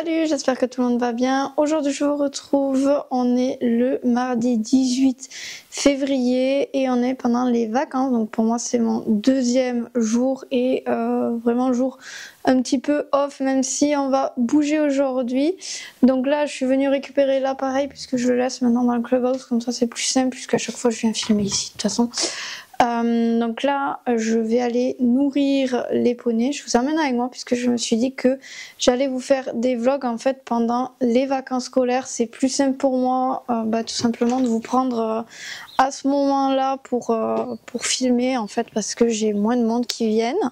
Salut, j'espère que tout le monde va bien. Aujourd'hui je vous retrouve, on est le mardi 18 février et on est pendant les vacances. Donc pour moi c'est mon deuxième jour et vraiment jour un petit peu off, même si on va bouger aujourd'hui. Donc là je suis venue récupérer l'appareil puisque je le laisse maintenant dans le clubhouse, comme ça c'est plus simple puisqu'à chaque fois je viens filmer ici de toute façon. Donc là je vais aller nourrir les poneys. Je vous emmène avec moi puisque je me suis dit que j'allais vous faire des vlogs en fait pendant les vacances scolaires. C'est plus simple pour moi tout simplement de vous prendre à ce moment là pour filmer en fait, parce que j'ai moins de monde qui viennent.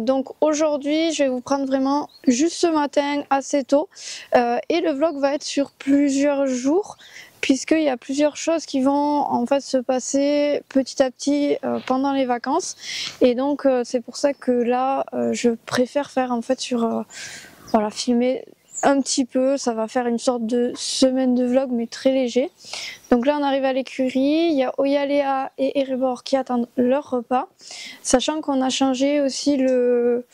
Donc aujourd'hui je vais vous prendre vraiment juste ce matin assez tôt et le vlog va être sur plusieurs jours, puisqu'il y a plusieurs choses qui vont en fait se passer petit à petit pendant les vacances, et donc c'est pour ça que là je préfère faire en fait sur voilà, filmer un petit peu. Ça va faire une sorte de semaine de vlog mais très léger. Donc là on arrive à l'écurie, il y a Oyalea et Erebor qui attendent leur repas, sachant qu'on a changé aussi le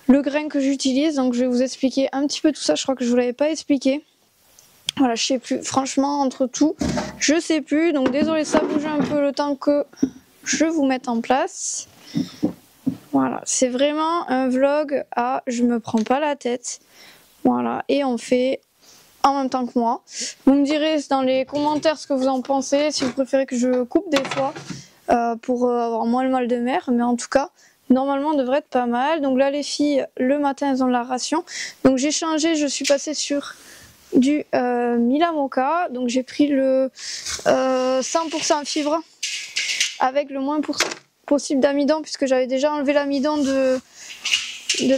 grain que j'utilise. Donc je vais vous expliquer un petit peu tout ça, je crois que je vous l'avais pas expliqué. Voilà, je sais plus, franchement entre tout, je sais plus, donc désolé ça bouge un peu le temps que je vous mette en place. Voilà, c'est vraiment un vlog à je me prends pas la tête, voilà, et on fait en même temps que moi. Vous me direz dans les commentaires ce que vous en pensez, si vous préférez que je coupe des fois pour avoir moins le mal de mer, mais en tout cas normalement on devrait être pas mal. Donc là les filles le matin elles ont la ration, donc j'ai changé, je suis passée sur du Mila Moka, donc j'ai pris le 100% fibra avec le moins possible d'amidon, puisque j'avais déjà enlevé l'amidon de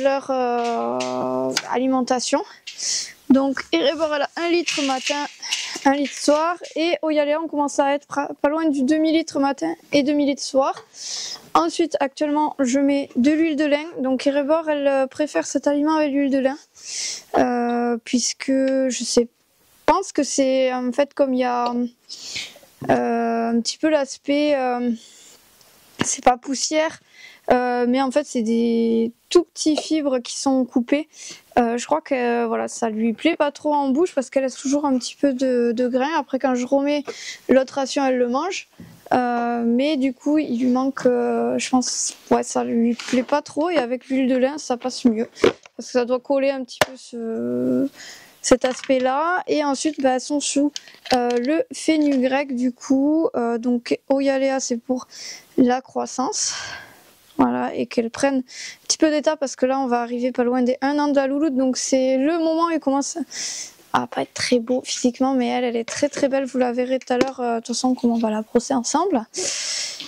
leur alimentation. Donc Erebor elle a 1 litre matin, 1 litre soir, et Oyalea on commence à être pas loin du demi-litre matin et demi-litre soir. Ensuite actuellement je mets de l'huile de lin, donc Erebor elle préfère cet aliment avec l'huile de lin, puisque je pense que c'est en fait comme il y a un petit peu l'aspect, c'est pas poussière, mais en fait c'est des tout petits fibres qui sont coupées. Je crois que voilà, ça lui plaît pas trop en bouche parce qu'elle laisse toujours un petit peu de grain. Après quand je remets l'autre ration elle le mange, mais du coup il lui manque, je pense, ouais, ça lui plaît pas trop, et avec l'huile de lin ça passe mieux parce que ça doit coller un petit peu cet aspect là. Et ensuite elles sont sous le fenugrec du coup, donc Oyalea c'est pour la croissance, voilà, et qu'elles prennent un petit peu d'état parce que là on va arriver pas loin des 1 an de la louloute, donc c'est le moment où il commence à pas être très beau physiquement, mais elle est très très belle, vous la verrez tout à l'heure, de toute façon comment on va la brosser ensemble.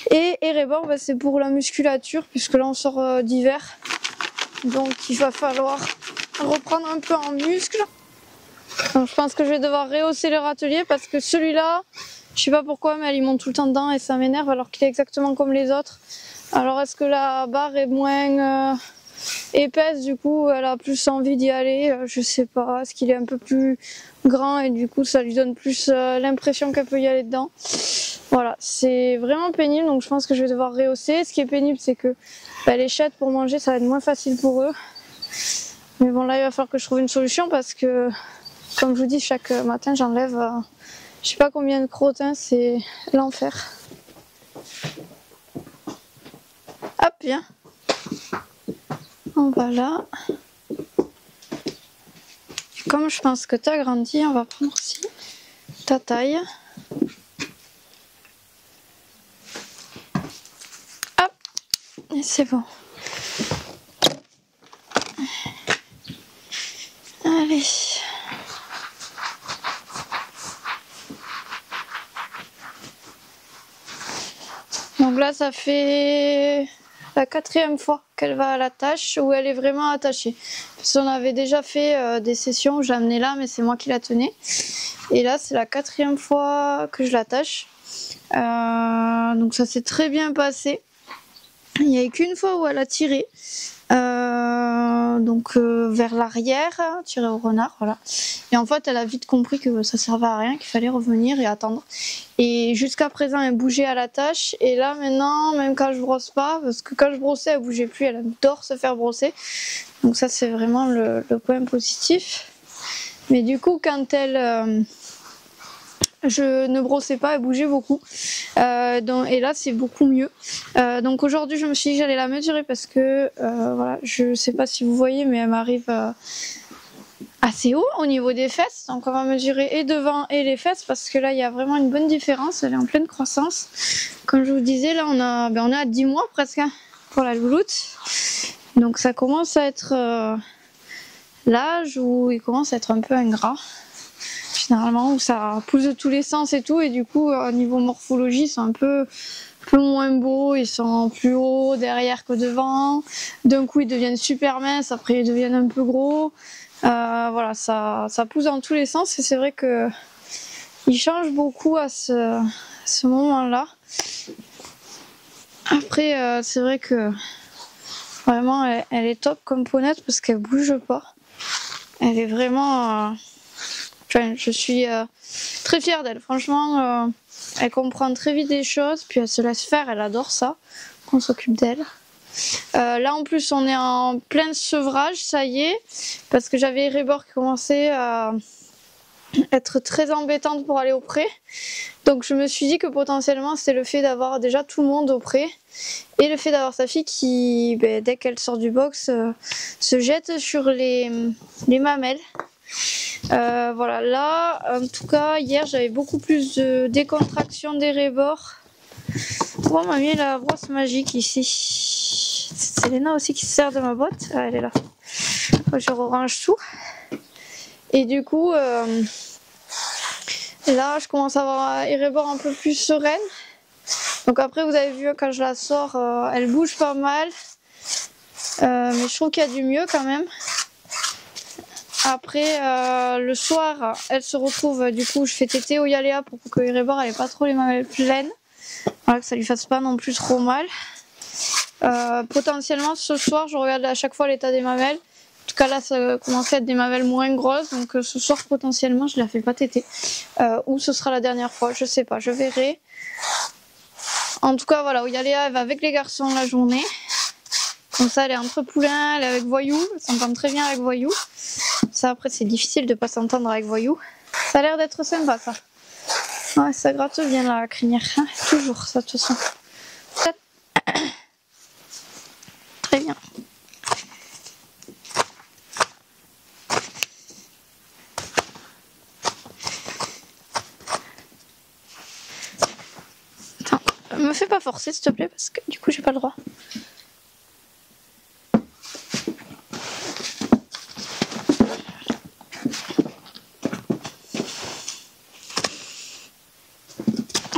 Et Erebor c'est pour la musculature, puisque là on sort d'hiver, donc il va falloir reprendre un peu en muscle. Donc je pense que je vais devoir rehausser le râtelier parce que celui-là, je sais pas pourquoi, mais elle y monte tout le temps dedans et ça m'énerve alors qu'il est exactement comme les autres. Alors est-ce que la barre est moins épaisse, du coup elle a plus envie d'y aller, je sais pas. Est-ce qu'il est un peu plus grand et du coup ça lui donne plus l'impression qu'elle peut y aller dedans. Voilà, c'est vraiment pénible, donc je pense que je vais devoir rehausser. Ce qui est pénible c'est que les chètes pour manger ça va être moins facile pour eux. Mais bon, là il va falloir que je trouve une solution parce que comme je vous dis, chaque matin j'enlève je sais pas combien de crottins, c'est l'enfer. Hop, viens. On va là. Et comme je pense que tu as grandi, on va prendre aussi ta taille. Hop, et c'est bon. Allez. Donc là ça fait la 4e fois qu'elle va à la tâche, où elle est vraiment attachée. Parce qu'on avait déjà fait des sessions où je l'amenais là, mais c'est moi qui la tenais. Et là c'est la 4e fois que je l'attache. Donc ça s'est très bien passé. Il n'y avait qu'une fois où elle a tiré. Donc vers l'arrière, tiré au renard, voilà. Et en fait, elle a vite compris que ça servait à rien, qu'il fallait revenir et attendre. Et jusqu'à présent, elle bougeait à la tâche. Et là, maintenant, même quand je brosse pas, parce que quand je brossais, elle bougeait plus, elle adore se faire brosser. Donc ça, c'est vraiment le point positif. Mais du coup, quand elle... je ne brossais pas, elle bougeait beaucoup. Et là, c'est beaucoup mieux. Donc aujourd'hui, je me suis dit que j'allais la mesurer parce que, voilà, je sais pas si vous voyez, mais elle m'arrive assez haut au niveau des fesses. Donc on va mesurer et devant et les fesses parce que là, il y a vraiment une bonne différence. Elle est en pleine croissance. Comme je vous disais, là, on est à 10 mois presque hein, pour la louloute. Donc ça commence à être l'âge où il commence à être un peu ingrat. Généralement où ça pousse de tous les sens et tout, et du coup au niveau morphologie c'est un peu moins beau, ils sont plus hauts derrière que devant, d'un coup ils deviennent super minces, après ils deviennent un peu gros, voilà, ça pousse dans tous les sens et c'est vrai que ils changent beaucoup à ce moment-là. Après c'est vrai que vraiment elle est top comme ponette parce qu'elle bouge pas, elle est vraiment... Enfin, je suis très fière d'elle, franchement, elle comprend très vite des choses, puis elle se laisse faire, elle adore ça, qu'on s'occupe d'elle. Là en plus on est en plein sevrage, ça y est, parce que j'avais Erebor qui commençait à être très embêtante pour aller au pré. Donc je me suis dit que potentiellement c'était le fait d'avoir déjà tout le monde au pré, et le fait d'avoir sa fille qui, dès qu'elle sort du box, se jette sur les mamelles. Voilà, là, en tout cas, hier j'avais beaucoup plus de décontraction des rebords. Oh, on m'a mis la brosse magique ici. C'est Léna aussi qui se sert de ma boîte. Ah, elle est là. Je range tout. Et du coup, là, je commence à avoir les rebords un peu plus sereine. Donc après, vous avez vu, quand je la sors, elle bouge pas mal. Mais je trouve qu'il y a du mieux quand même. Après, le soir, elle se retrouve, du coup, je fais téter au Yaléa pour que Erebor elle ait pas trop les mamelles pleines. Voilà, que ça lui fasse pas non plus trop mal. Potentiellement, ce soir, je regarde à chaque fois l'état des mamelles. En tout cas, là, ça commence à être des mamelles moins grosses. Donc, ce soir, potentiellement, je la fais pas téter. Ou ce sera la dernière fois, je sais pas, je verrai. En tout cas, voilà, au Yaléa, elle va avec les garçons la journée. Comme ça, elle est entre poulains, elle est avec Voyou. Elle s'entend très bien avec Voyou. Ça, après, c'est difficile de pas s'entendre avec Voyou. Ça a l'air d'être sympa, ça. Ouais, ça gratte bien la crinière. Hein, toujours, ça, de toute façon. Très bien. Attends, me fais pas forcer, s'il te plaît, parce que du coup, j'ai pas le droit.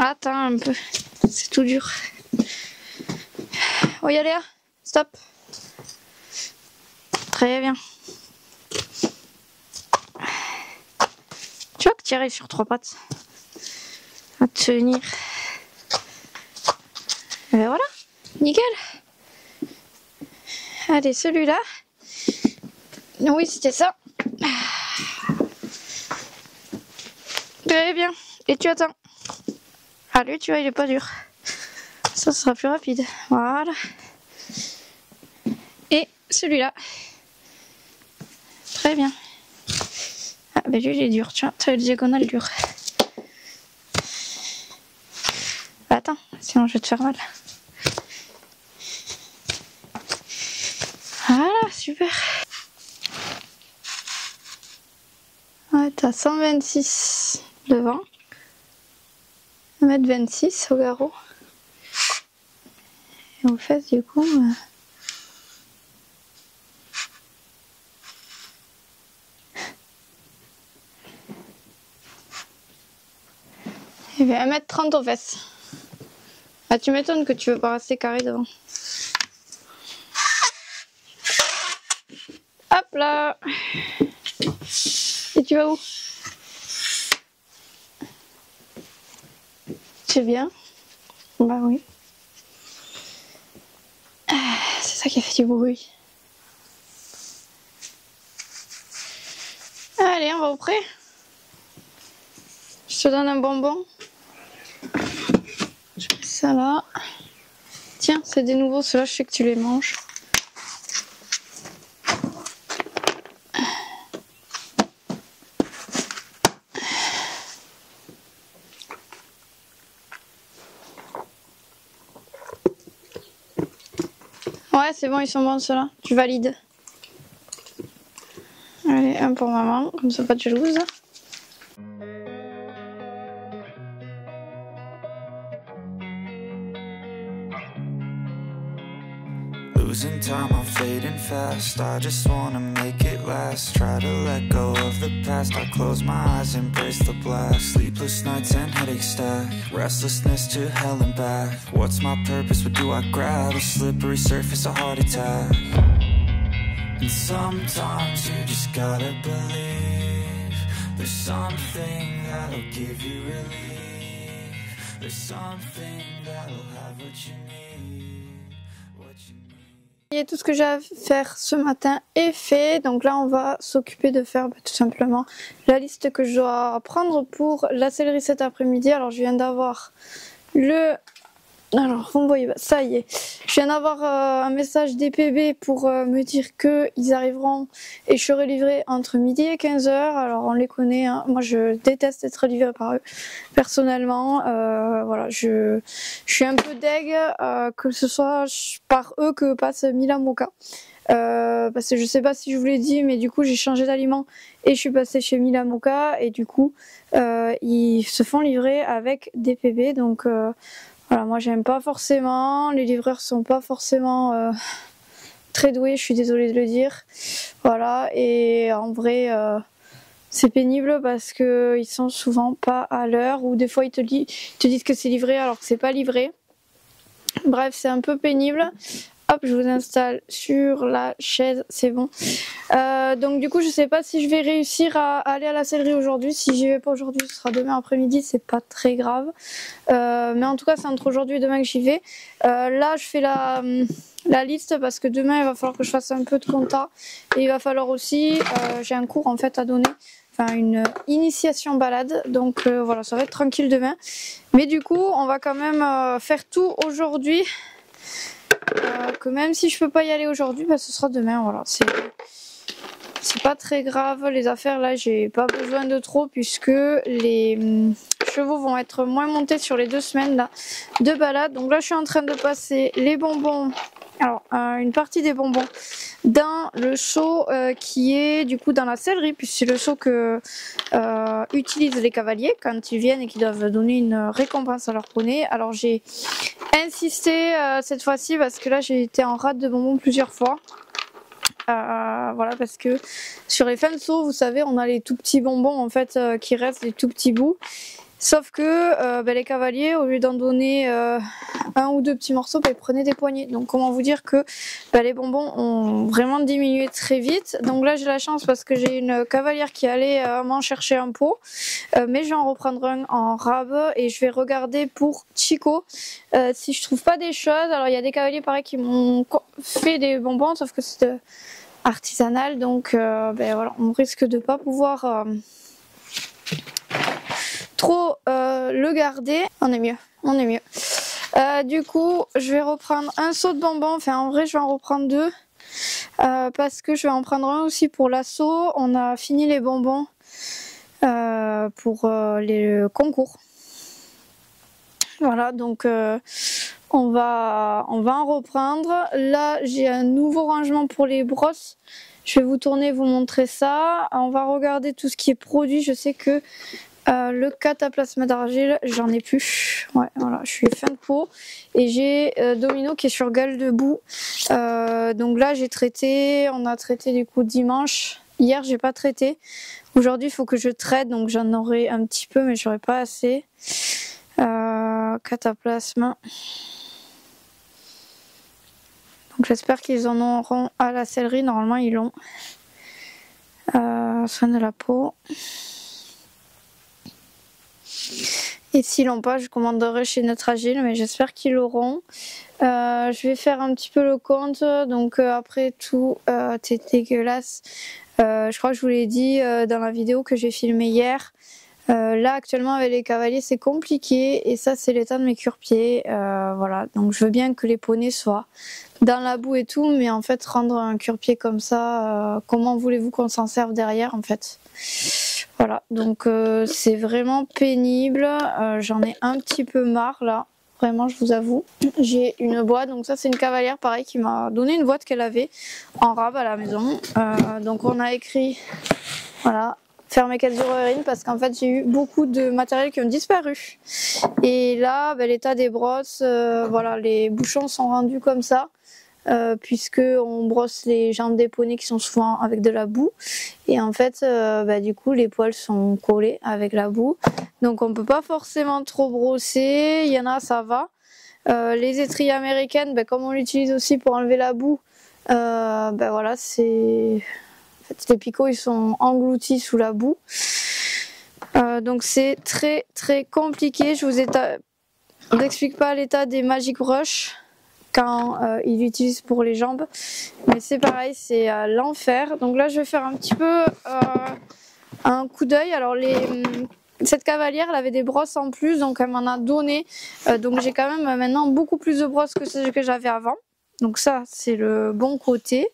Attends un peu, c'est tout dur. Oh, y aller, stop. Très bien. Tu vois que tu arrives sur 3 pattes. À te tenir. Et ben voilà, nickel. Allez, celui-là. Oui, c'était ça. Très bien. Et tu attends. Ah, lui, tu vois, il est pas dur. Ça sera plus rapide. Voilà. Et celui-là. Très bien. Ah, ben lui, il est dur. Tu vois, tu as le diagonale dur. Bah, attends, sinon je vais te faire mal. Voilà, super. Ouais, t'as 126 devant. 1m26 au garrot. Et aux fesses, du coup... Il fait 1m30 aux fesses. Ah, tu m'étonnes que tu veux pas rester carré devant. Hop là. Et tu vas où? C'est bien. Bah oui. ça qui a fait du bruit. Allez, on va au pré. Je te donne un bonbon. Je mets ça là. Tiens, c'est des nouveaux, ceux-là, je sais que tu les manges. Ouais, c'est bon, ils sont bons ceux-là. Tu valides. Allez, un pour maman, comme ça pas de jalouse. Losing time, I'm fading fast. I just wanna make it last. Try to let go of the past. I close my eyes, embrace the blast. Sleepless nights and headaches stack. Restlessness to hell and back. What's my purpose? What do I grab? A slippery surface, a heart attack. And sometimes you just gotta believe. There's something that'll give you relief. There's something that'll have what you need. What you need. Et tout ce que j'ai à faire ce matin est fait, donc là on va s'occuper de faire tout simplement la liste que je dois prendre pour la céleri cet après-midi. Alors je viens d'avoir le... Alors vous me voyez pas, ça y est, je viens d'avoir un message DPB pour me dire qu'ils arriveront et je serai livrée entre midi et 15h. Alors on les connaît, hein. Moi je déteste être livrée par eux personnellement. Voilà, je suis un peu deg que ce soit par eux que passe Mila Moka. Parce que je sais pas si je vous l'ai dit, mais du coup j'ai changé d'aliment et je suis passée chez Mila Moka et du coup ils se font livrer avec DPB, donc voilà, moi j'aime pas forcément, les livreurs sont pas forcément très doués, je suis désolée de le dire. Voilà, et en vrai c'est pénible parce que ils sont souvent pas à l'heure, ou des fois ils te disent que c'est livré alors que c'est pas livré. Bref, c'est un peu pénible. Hop, je vous installe sur la chaise, c'est bon. Donc du coup, je sais pas si je vais réussir à aller à la sellerie aujourd'hui. Si j'y vais pas aujourd'hui, ce sera demain après-midi, c'est pas très grave. Mais en tout cas, c'est entre aujourd'hui et demain que j'y vais. Là, je fais la liste parce que demain, il va falloir que je fasse un peu de compta. Et il va falloir aussi, j'ai un cours en fait à donner. Enfin, une initiation balade. Donc voilà, ça va être tranquille demain. Mais du coup, on va quand même faire tout aujourd'hui. Que même si je peux pas y aller aujourd'hui, bah, ce sera demain. Voilà, c'est pas très grave. Les affaires là, j'ai pas besoin de trop puisque les chevaux vont être moins montés sur les 2 semaines là de balade. Donc là, je suis en train de passer les bonbons. Alors une partie des bonbons dans le seau qui est du coup dans la sellerie, puisque c'est le seau que utilisent les cavaliers quand ils viennent et qu'ils doivent donner une récompense à leur poney. Alors j'ai insisté cette fois-ci parce que là j'ai été en rate de bonbons plusieurs fois. Voilà, parce que sur les fins de seau, vous savez, on a les tout petits bonbons en fait qui restent, les tout petits bouts. Sauf que les cavaliers, au lieu d'en donner 1 ou 2 petits morceaux, ils prenaient des poignées. Donc comment vous dire que les bonbons ont vraiment diminué très vite. Donc là j'ai la chance parce que j'ai une cavalière qui allait m'en chercher un pot. Mais je vais en reprendre un en rab et je vais regarder pour Chico si je trouve pas des choses. Alors il y a des cavaliers pareil qui m'ont fait des bonbons, sauf que c'est artisanal. Donc voilà, on risque de pas pouvoir... trop le garder. On est mieux, on est mieux. Du coup, je vais reprendre un seau de bonbons. Enfin, en vrai, je vais en reprendre 2 parce que je vais en prendre un aussi pour l'assaut. On a fini les bonbons pour les concours. Voilà, donc on va en reprendre. Là, j'ai un nouveau rangement pour les brosses. Je vais vous tourner, vous montrer ça. On va regarder tout ce qui est produit. Je sais que le cataplasme d'argile, j'en ai plus. Ouais, voilà, je suis fin de pot. Et j'ai Domino qui est sur gueule debout. Donc là, on a traité du coup dimanche. Hier, j'ai pas traité. Aujourd'hui, il faut que je traite, donc j'en aurai un petit peu, mais j'aurai pas assez. Cataplasme. Donc j'espère qu'ils en auront à la sellerie. Normalement, ils l'ont. Soin de la peau. Et s'ils l'ont pas, je commanderai chez Nutragile, mais j'espère qu'ils l'auront. Je vais faire un petit peu le compte. Donc après tout, c'est dégueulasse. Je crois que je vous l'ai dit dans la vidéo que j'ai filmée hier. Là actuellement avec les cavaliers c'est compliqué et ça c'est l'état de mes curepieds. Voilà, donc je veux bien que les poneys soient dans la boue et tout, mais en fait rendre un curepied comme ça, comment voulez-vous qu'on s'en serve derrière en fait? Voilà, donc c'est vraiment pénible. J'en ai un petit peu marre là. Vraiment, je vous avoue. J'ai une boîte, donc ça c'est une cavalière pareil qui m'a donné une boîte qu'elle avait en rab à la maison. Donc on a écrit, voilà, faire mes quêtes d'urine parce qu'en fait j'ai eu beaucoup de matériel qui ont disparu. Et là, l'état des brosses, voilà, les bouchons sont rendus comme ça. Puisque on brosse les jambes des poneys qui sont souvent avec de la boue et en fait du coup les poils sont collés avec la boue, donc on peut pas forcément trop brosser. Il y en a ça va, les étriers américaines comme on l'utilise aussi pour enlever la boue, voilà, c'est en fait, les picots ils sont engloutis sous la boue, donc c'est très très compliqué. Je vous explique pas l'état des Magic Brush quand ils l'utilisent pour les jambes, mais c'est pareil, c'est l'enfer. Donc là je vais faire un petit peu un coup d'œil. Alors cette cavalière elle avait des brosses en plus, donc elle m'en a donné, donc j'ai quand même maintenant beaucoup plus de brosses que celles que j'avais avant, donc ça c'est le bon côté.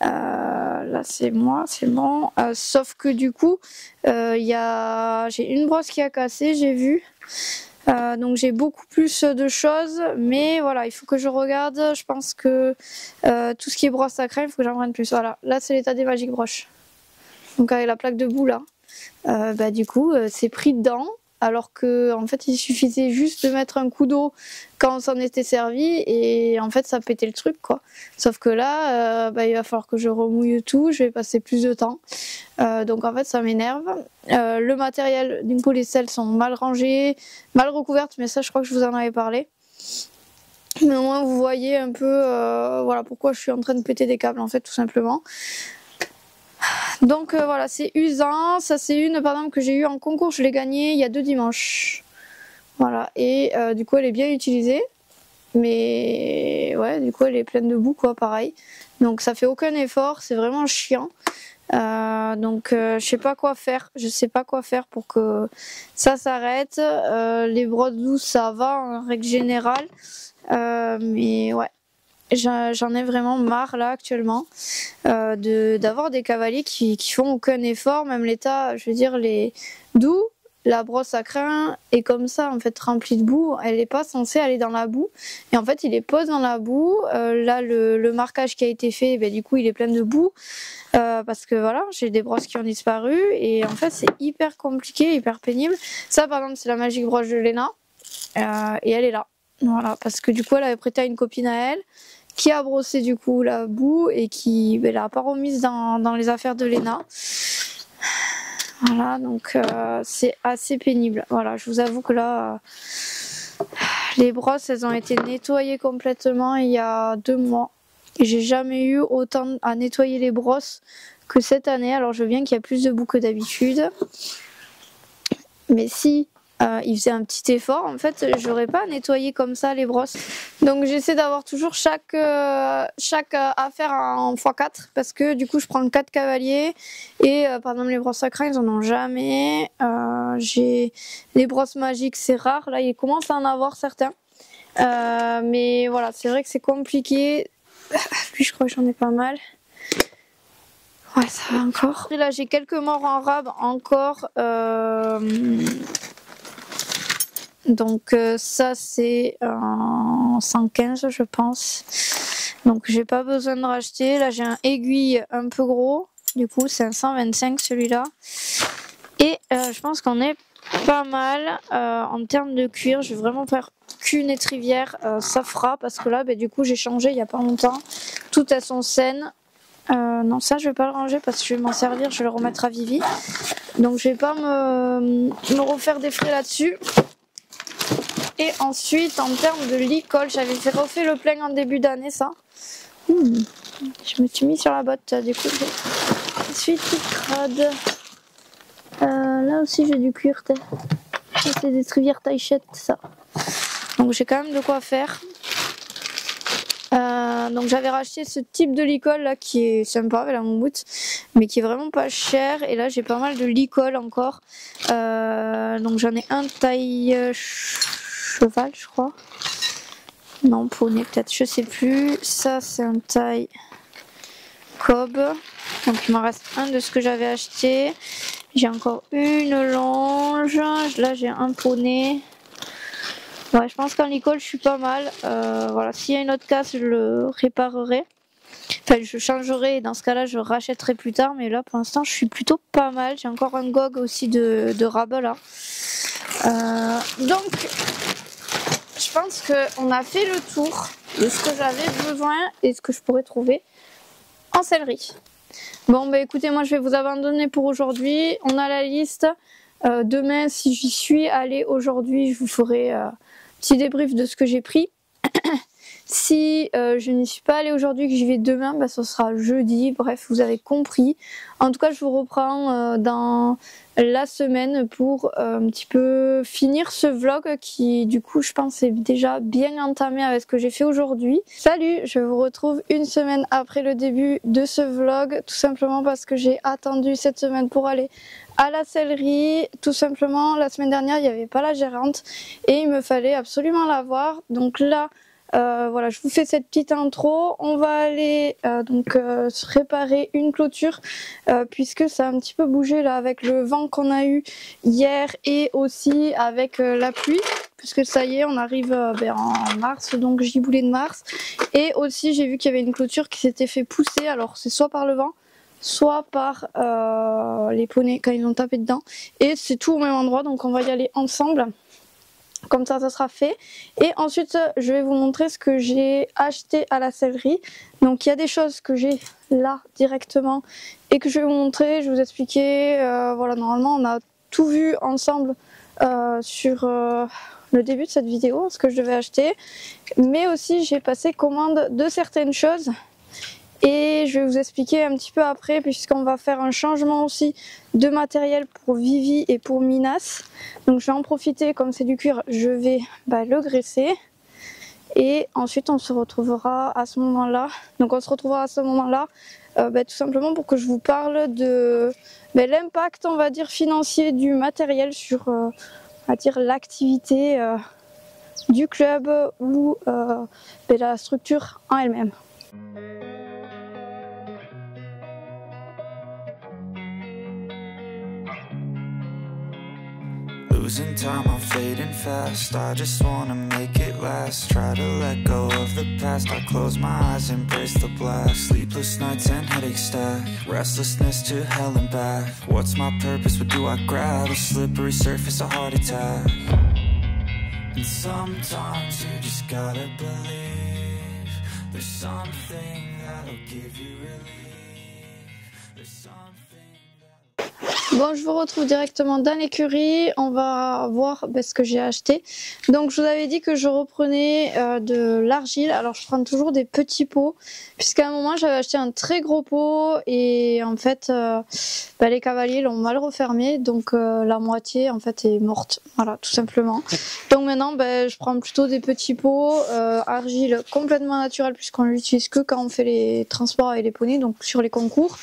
Là c'est moi, c'est bon, sauf que du coup j'ai une brosse qui a cassé, j'ai vu. Donc j'ai beaucoup plus de choses, mais voilà, il faut que je regarde. Je pense que tout ce qui est brosse à crème, il faut que j'en prenne plus. Voilà, là c'est l'état des Magic Brush. Donc avec la plaque de boue là, du coup c'est pris dedans, alors que en fait il suffisait juste de mettre un coup d'eau quand on s'en était servi et en fait ça pétait le truc quoi. Sauf que là il va falloir que je remouille tout, je vais passer plus de temps. Donc en fait ça m'énerve. Le matériel d'une polycelle sont mal rangés, mal recouvertes, mais ça je crois que je vous en avais parlé. Mais au moins vous voyez un peu voilà pourquoi je suis en train de péter des câbles en fait, tout simplement. Donc voilà, c'est usant. Ça c'est une par exemple que j'ai eu en concours, je l'ai gagnée il y a 2 dimanches. Voilà, et du coup elle est bien utilisée, mais ouais, du coup elle est pleine de boue quoi, pareil. Donc ça fait aucun effort, c'est vraiment chiant. Donc je sais pas quoi faire, pour que ça s'arrête. Les brosses douces ça va en règle générale, mais ouais, j'en ai vraiment marre là actuellement d'avoir des cavaliers qui font aucun effort. Même l'état, je veux dire, les doux, la brosse à crin est comme ça en fait, remplie de boue. Elle n'est pas censée aller dans la boue et en fait il les pose dans la boue. Là le marquage qui a été fait, du coup il est plein de boue parce que voilà, j'ai des brosses qui ont disparu et en fait c'est hyper compliqué, hyper pénible. Ça par exemple c'est la Magic Brush de Léna et elle est là, voilà, parce que du coup elle avait prêté à une copine à elle qui a brossé du coup la boue et qui l'a pas remise dans les affaires de Léna. Voilà, donc c'est assez pénible. Voilà, je vous avoue que là, les brosses, elles ont été nettoyées complètement il y a 2 mois. Et j'ai jamais eu autant à nettoyer les brosses que cette année. Alors je veux bien qu'il y a plus de boue que d'habitude. Mais si il faisait un petit effort, en fait, j'aurais pas nettoyé comme ça les brosses. Donc j'essaie d'avoir toujours chaque affaire en x4 parce que du coup je prends 4 cavaliers et par exemple les brosses à crin ils en ont jamais. J'ai les brosses magiques, c'est rare, là il commence à en avoir certains. Mais voilà, c'est vrai que c'est compliqué. Lui je crois que j'en ai pas mal. Ouais, ça va encore. Et là j'ai quelques morts en rab encore. Donc ça c'est en 115 je pense. Donc j'ai pas besoin de racheter. Là j'ai un aiguille un peu gros. Du coup c'est un 125 celui-là. Et je pense qu'on est pas mal en termes de cuir. Je vais vraiment faire qu'une étrivière. Ça fera parce que là du coup j'ai changé il y a pas longtemps. Toutes elles sont saines. Non ça je vais pas le ranger parce que je vais m'en servir. Je vais le remettre à Vivi. Donc je vais pas me refaire des frais là-dessus. Et ensuite, en termes de licol, j'avais refait le plein en début d'année, ça. Je me suis mis sur la botte, du coup, je suis toute crade. Là aussi, j'ai du cuir. C'est des trivières taillechettes, ça. Donc j'ai quand même de quoi faire. Donc j'avais racheté ce type de licol là qui est sympa avec la moumoute, mais qui est vraiment pas cher. Et là j'ai pas mal de licol encore. Donc j'en ai un taille cheval, je crois. Non, poney peut-être, je sais plus. Ça c'est un taille cob. Donc il m'en reste un de ce que j'avais acheté. J'ai encore une longe. Là j'ai un poney. Ouais, je pense qu'en licol je suis pas mal. Voilà, s'il y a une autre casse, je le réparerai. Enfin, je changerai et dans ce cas-là, je rachèterai plus tard. Mais là, pour l'instant, je suis plutôt pas mal. J'ai encore un gog aussi de rabat là. Donc, je pense qu'on a fait le tour de ce que j'avais besoin et ce que je pourrais trouver en sellerie. Bon, bah écoutez, moi je vais vous abandonner pour aujourd'hui. On a la liste. Demain, si j'y suis allée aujourd'hui, je vous ferai petit débrief de ce que j'ai pris. Si je n'y suis pas allée aujourd'hui, que j'y vais demain, bah, ce sera jeudi. Bref, vous avez compris. En tout cas, je vous reprends dans la semaine pour un petit peu finir ce vlog qui, du coup, je pense est déjà bien entamé avec ce que j'ai fait aujourd'hui. Salut, je vous retrouve une semaine après le début de ce vlog, tout simplement parce que j'ai attendu cette semaine pour aller à la sellerie. Tout simplement, la semaine dernière, il n'y avait pas la gérante et il me fallait absolument la voir. Donc là, voilà, je vous fais cette petite intro. On va aller se réparer une clôture puisque ça a un petit peu bougé là avec le vent qu'on a eu hier et aussi avec la pluie, puisque ça y est, on arrive en mars, donc giboulée de mars. Et aussi j'ai vu qu'il y avait une clôture qui s'était fait pousser, alors c'est soit par le vent, soit par les poneys quand ils ont tapé dedans. Et c'est tout au même endroit, donc on va y aller ensemble. Comme ça sera fait. Et ensuite, je vais vous montrer ce que j'ai acheté à la sellerie. Donc, il y a des choses que j'ai là directement et que je vais vous montrer. Je vais vous expliquer. Voilà, normalement, on a tout vu ensemble sur le début de cette vidéo, ce que je devais acheter. Mais aussi, j'ai passé commande de certaines choses. Et je vais vous expliquer un petit peu après, puisqu'on va faire un changement aussi de matériel pour Vivi et pour Minas. Donc je vais en profiter, comme c'est du cuir, je vais le graisser. Et ensuite on se retrouvera à ce moment-là. Donc on se retrouvera à ce moment-là tout simplement pour que je vous parle de l'impact, on va dire, financier du matériel sur on va dire l'activité du club ou la structure en elle-même. Losing time, I'm fading fast. I just wanna make it last. Try to let go of the past. I close my eyes, embrace the blast. Sleepless nights and headache stack. Restlessness to hell and back. What's my purpose? What do I grab? A slippery surface, a heart attack. And sometimes you just gotta believe there's something that'll give you relief. There's something. Bon, je vous retrouve directement dans l'écurie. On va voir ce que j'ai acheté. Donc, je vous avais dit que je reprenais de l'argile. Alors, je prends toujours des petits pots, puisqu'à un moment, j'avais acheté un très gros pot et en fait, les cavaliers l'ont mal refermé. Donc, la moitié, en fait, est morte. Voilà, tout simplement. Donc, maintenant, je prends plutôt des petits pots, argile complètement naturelle, puisqu'on l'utilise que quand on fait les transports avec les poneys, donc sur les concours.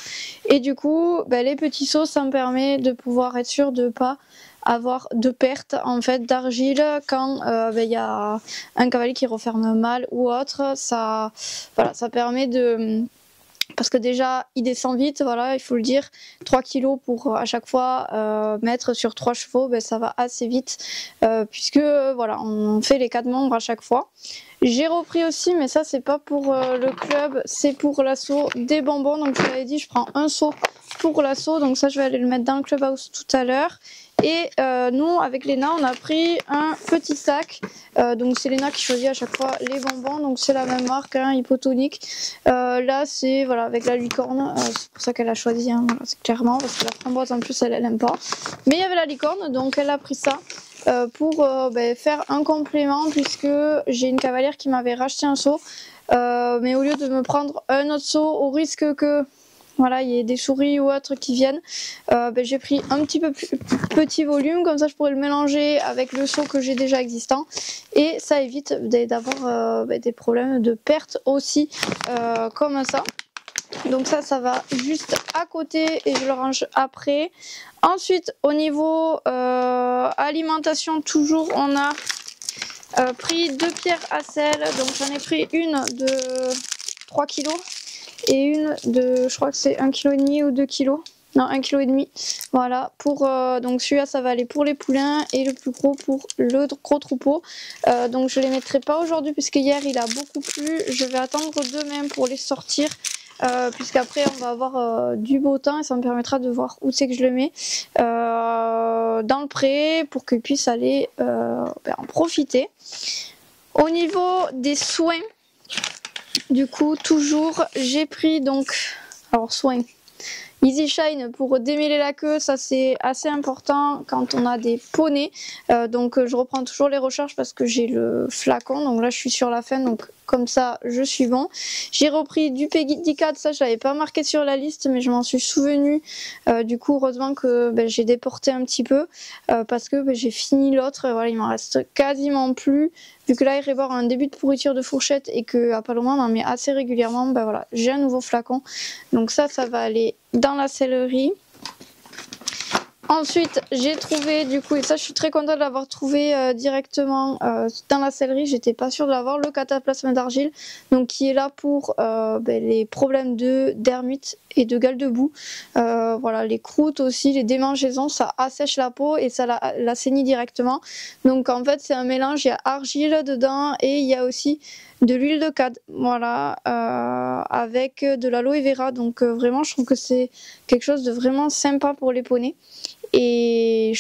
Et du coup, les petits seaux, ça me permet de pouvoir être sûr de ne pas avoir de perte en fait d'argile quand il y a un cavalier qui referme mal ou autre. Ça permet de... Parce que déjà il descend vite, voilà, il faut le dire, 3 kg pour à chaque fois mettre sur 3 chevaux, ça va assez vite puisque voilà, on fait les 4 membres à chaque fois. J'ai repris aussi, mais ça c'est pas pour le club, c'est pour l'assaut des bonbons. Donc je vous l'avais dit, je prends un seau pour l'assaut, donc ça je vais aller le mettre dans le clubhouse tout à l'heure. Et nous, avec Léna, on a pris un petit sac. Donc c'est Léna qui choisit à chaque fois les bonbons. Donc c'est la même marque, Hypotonique. Là, c'est voilà, avec la licorne. C'est pour ça qu'elle a choisi, voilà, c'est clairement. Parce que la framboise, en plus, elle aime pas. Mais il y avait la licorne, donc elle a pris ça. Pour faire un complément, puisque j'ai une cavalière qui m'avait racheté un seau. Mais au lieu de me prendre un autre seau, au risque que... voilà, il y a des souris ou autres qui viennent, j'ai pris un petit peu plus petit volume, comme ça je pourrais le mélanger avec le seau que j'ai déjà existant et ça évite d'avoir des problèmes de perte aussi comme ça. Donc ça va juste à côté et je le range après. Ensuite au niveau alimentation, toujours on a pris 2 pierres à sel, donc j'en ai pris une de 3 kg et une de, je crois que c'est 1,5 kg ou 2 kg. Non, 1,5 kg. Voilà, pour donc celui-là ça va aller pour les poulains et le plus gros pour le gros troupeau. Donc je les mettrai pas aujourd'hui puisque hier il a beaucoup plu. Je vais attendre demain pour les sortir. Puisqu'après on va avoir du beau temps et ça me permettra de voir où c'est que je le mets dans le pré pour qu'ils puissent aller en profiter. Au niveau des soins, du coup toujours j'ai pris donc, alors soins, Easy Shine pour démêler la queue, ça c'est assez important quand on a des poneys. Donc je reprends toujours les recharges parce que j'ai le flacon, donc là je suis sur la fin, donc comme ça je suis bon. J'ai repris du Pedicat, ça je l'avais pas marqué sur la liste mais je m'en suis souvenu. Du coup heureusement que j'ai déporté un petit peu parce que j'ai fini l'autre, voilà, il m'en reste quasiment plus. Vu que là il rébord un début de pourriture de fourchette et qu'à Paloma on en met assez régulièrement, voilà, j'ai un nouveau flacon. Donc ça va aller dans la sellerie. Ensuite j'ai trouvé du coup, et ça je suis très contente de l'avoir trouvé directement dans la sellerie, j'étais pas sûre de l'avoir, le cataplasme d'argile, donc qui est là pour les problèmes d'hermite et de gale de boue. Voilà, les croûtes aussi, les démangeaisons, ça assèche la peau et ça l'assainit directement. Donc en fait c'est un mélange, il y a argile dedans et il y a aussi de l'huile de cad, voilà, avec de l'aloe vera. Donc vraiment je trouve que c'est quelque chose de vraiment sympa pour les poneys et